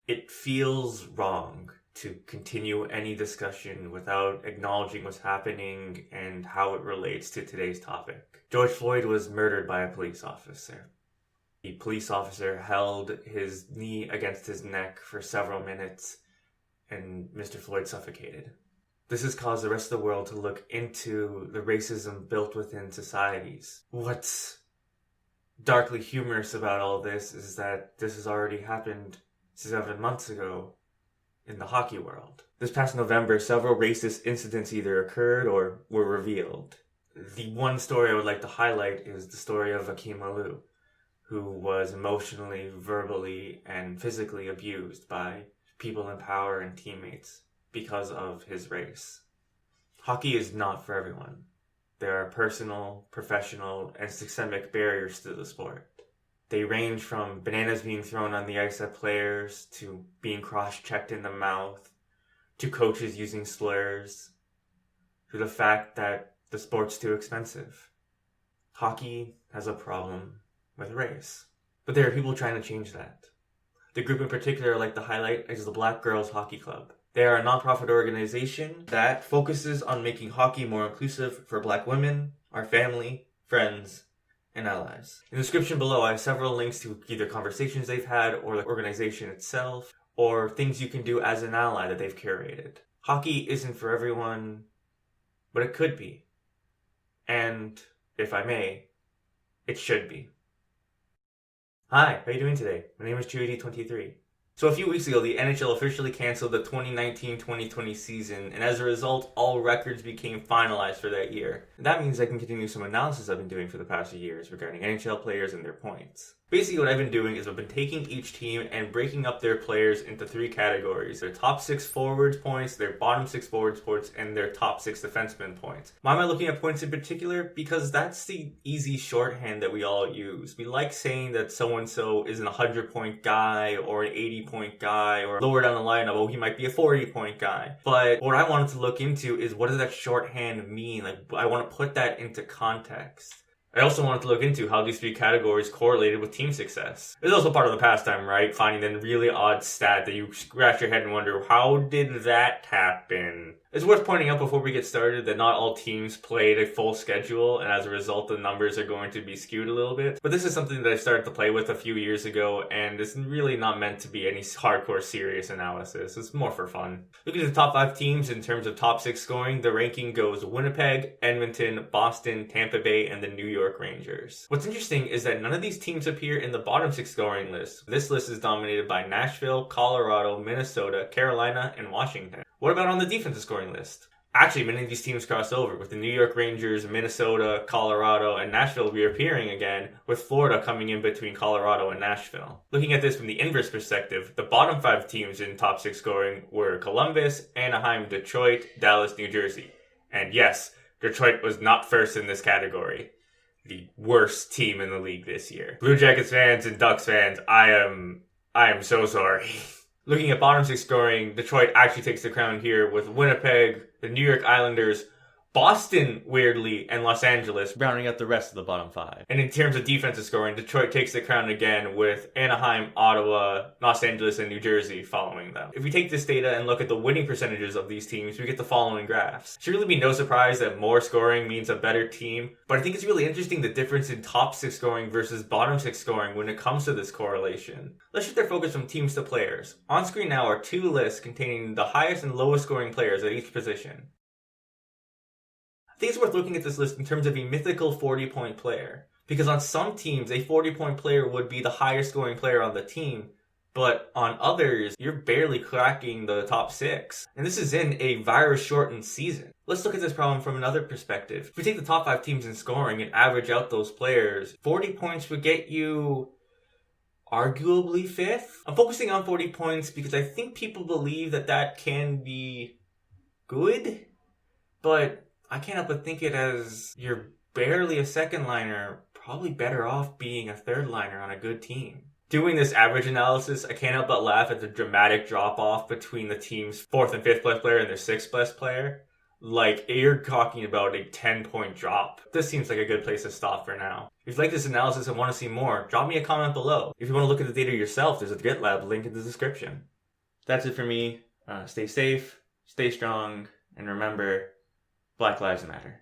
It feels wrong to continue any discussion without acknowledging what's happening and how it relates to today's topic. George Floyd was murdered by a police officer. The police officer held his knee against his neck for several minutes, and Mr. Floyd suffocated. This has caused the rest of the world to look into the racism built within societies. What's darkly humorous about all this is that this has already happened 7 months ago in the hockey world. This past November, several racist incidents either occurred or were revealed. The one story I would like to highlight is the story of Akim Aliu, who was emotionally, verbally, and physically abused by people in power and teammates because of his race. Hockey is not for everyone. There are personal, professional, and systemic barriers to the sport. They range from bananas being thrown on the ice at players, to being cross-checked in the mouth, to coaches using slurs, to the fact that the sport's too expensive. Hockey has a problem with race. But there are people trying to change that. The group in particular I'd like to highlight is the Black Girls Hockey Club. They are a nonprofit organization that focuses on making hockey more inclusive for Black women, our family, friends, and allies. In the description below, I have several links to either conversations they've had or the organization itself, or things you can do as an ally that they've curated. Hockey isn't for everyone, but it could be. And, if I may, it should be. Hi, how are you doing today? My name is Chuidi23. So a few weeks ago, the NHL officially canceled the 2019-2020 season, and as a result, all records became finalized for that year. And that means I can continue some analysis I've been doing for the past few years regarding NHL players and their points. Basically what I've been doing is I've been taking each team and breaking up their players into 3 categories. Their top 6 forwards points, their bottom 6 forwards points, and their top 6 defensemen points. Why am I looking at points in particular? Because that's the easy shorthand that we all use. We like saying that so-and-so is an 100-point guy or an 80-point guy, or lower down the lineup, oh, he might be a 40-point guy. But what I wanted to look into is, what does that shorthand mean? Like, I want to put that into context. I also wanted to look into how these 3 categories correlated with team success. It's also part of the pastime, right? Finding the really odd stat that you scratch your head and wonder, how did that happen? It's worth pointing out before we get started that not all teams played a full schedule, and as a result the numbers are going to be skewed a little bit. But this is something that I started to play with a few years ago, and it's really not meant to be any hardcore serious analysis. It's more for fun. Looking at the top 5 teams in terms of top 6 scoring, the ranking goes Winnipeg, Edmonton, Boston, Tampa Bay, and the New York Rangers. What's interesting is that none of these teams appear in the bottom 6 scoring list. This list is dominated by Nashville, Colorado, Minnesota, Carolina, and Washington. What about on the defensive scoring list? Actually, many of these teams cross over, with the New York Rangers, Minnesota, Colorado, and Nashville reappearing again, with Florida coming in between Colorado and Nashville. Looking at this from the inverse perspective, the bottom 5 teams in top 6 scoring were Columbus, Anaheim, Detroit, Dallas, New Jersey. And yes, Detroit was not first in this category. The worst team in the league this year. Blue Jackets fans and Ducks fans, I am so sorry. Looking at bottom 6 scoring, Detroit actually takes the crown here, with Winnipeg, the New York Islanders, Boston, weirdly, and Los Angeles rounding out the rest of the bottom 5. And in terms of defensive scoring, Detroit takes the crown again, with Anaheim, Ottawa, Los Angeles, and New Jersey following them. If we take this data and look at the winning percentages of these teams, we get the following graphs. It should really be no surprise that more scoring means a better team, but I think it's really interesting the difference in top 6 scoring versus bottom 6 scoring when it comes to this correlation. Let's shift our focus from teams to players. On screen now are 2 lists containing the highest and lowest scoring players at each position. I think it's worth looking at this list in terms of a mythical 40-point player, because on some teams, a 40-point player would be the highest scoring player on the team, but on others, you're barely cracking the top 6. And this is in a virus-shortened season. Let's look at this problem from another perspective. If we take the top 5 teams in scoring and average out those players, 40 points would get you arguably 5th. I'm focusing on 40 points because I think people believe that that can be good, but I can't help but think it as you're barely a second liner, probably better off being a third liner on a good team. Doing this average analysis, I can't help but laugh at the dramatic drop-off between the team's 4th and 5th best player and their 6th best player. Like, you're talking about a 10-point drop. This seems like a good place to stop for now. If you like this analysis and want to see more, drop me a comment below. If you want to look at the data yourself, there's a GitLab link in the description. That's it for me. Stay safe, stay strong, and remember, Black Lives Matter.